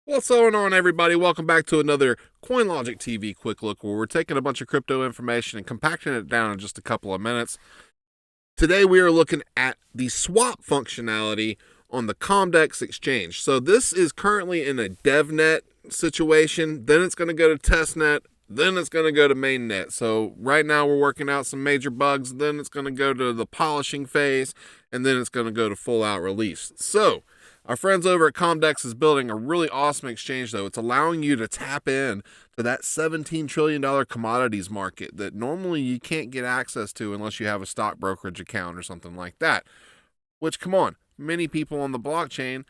What's going on, everybody? Welcome back to another CoinLogic TV quick look, where we're taking a bunch of crypto information and compacting it down in just a couple of minutes. Today we are looking at the swap functionality on the Comdex exchange. So this is currently in a Devnet situation, then it's going to go to testnet, then it's going to go to mainnet. So right now we're working out some major bugs, then it's going to go to the polishing phase, and then it's going to go to full out release. So our friends over at Comdex is building a really awesome exchange, though. It's allowing you to tap in to that $17 trillion commodities market that normally you can't get access to unless you have a stock brokerage account or something like that. Which, come on, many people on the blockchain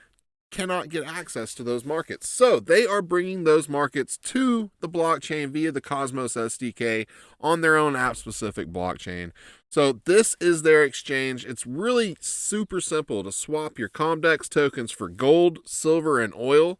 cannot get access to those markets. So they are bringing those markets to the blockchain via the Cosmos SDK on their own app-specific blockchain. So this is their exchange. It's really super simple to swap your Comdex tokens for gold, silver, and oil.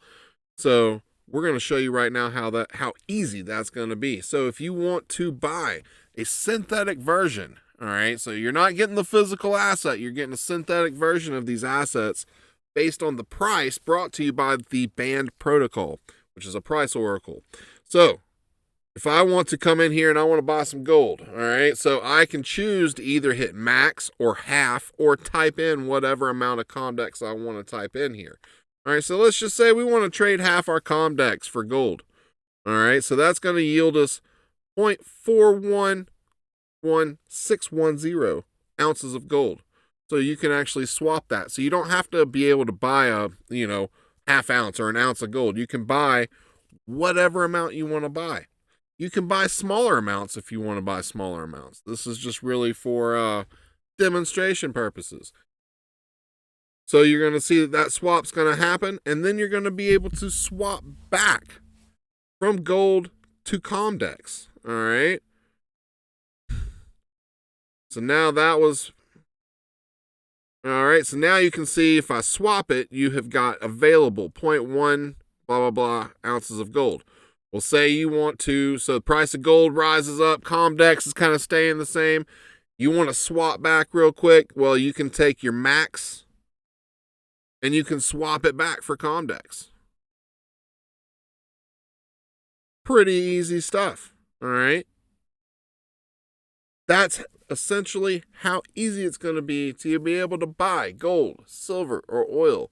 So we're going to show you right now how easy that's going to be. So if you want to buy a synthetic version, all right, so you're not getting the physical asset, you're getting a synthetic version of these assets based on the price brought to you by the Band Protocol, which is a price oracle. So if I want to come in here and I want to buy some gold, all right, so I can choose to either hit max or half or type in whatever amount of Comdex I want to type in here. All right, so let's just say we want to trade half our Comdex for gold. All right, so that's going to yield us 0.411610 ounces of gold. So you can actually swap that. So you don't have to be able to buy a, half ounce or an ounce of gold. You can buy whatever amount you want to buy. You can buy smaller amounts if you want to buy smaller amounts. This is just really for demonstration purposes. So you're going to see that swap's going to happen, and then you're going to be able to swap back from gold to Comdex. All right. So now that was... All right, so now you can see if I swap it, you have got available 0.1 blah, blah, blah ounces of gold. Well, say you want to, so the price of gold rises up, Comdex is kind of staying the same. You want to swap back real quick, well, you can take your max and you can swap it back for Comdex. Pretty easy stuff, all right? That's essentially how easy it's going to be to be able to buy gold, silver, or oil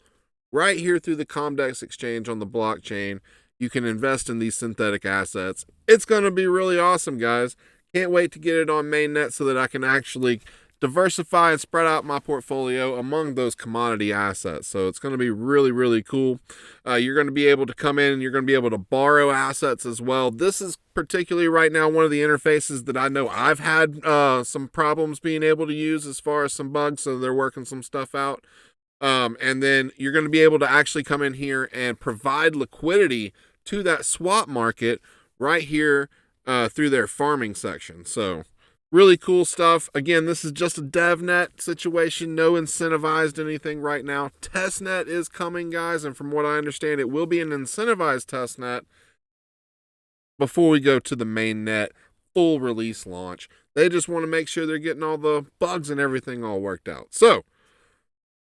right here through the Comdex exchange on the blockchain. You can invest in these synthetic assets. It's going to be really awesome, guys. Can't wait to get it on mainnet so that I can actually diversify and spread out my portfolio among those commodity assets. So it's going to be really, really cool. You're going to be able to come in and you're going to be able to borrow assets as well. This is particularly right now one of the interfaces that I know I've had some problems being able to use as far as some bugs, so they're working some stuff out. And then you're going to be able to actually come in here and provide liquidity to that swap market right here through their farming section. So really cool stuff. Again, this is just a DevNet situation, no incentivized anything right now. Testnet is coming, guys, and from what I understand, it will be an incentivized testnet before we go to the mainnet full release launch. They just want to make sure they're getting all the bugs and everything all worked out. So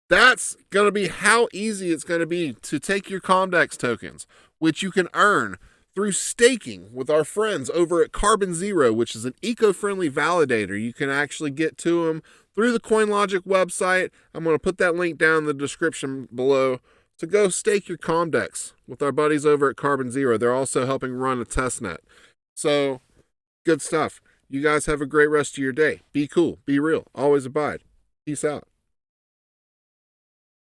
that's going to be how easy it's going to be to take your Comdex tokens, which you can earn through staking with our friends over at carbonZERO, which is an eco-friendly validator. You can actually get to them through the CoinLogic website. I'm going to put that link down in the description below to go stake your Comdex with our buddies over at carbonZERO. They're also helping run a testnet. So good stuff. You guys have a great rest of your day. Be cool. Be real. Always abide. Peace out.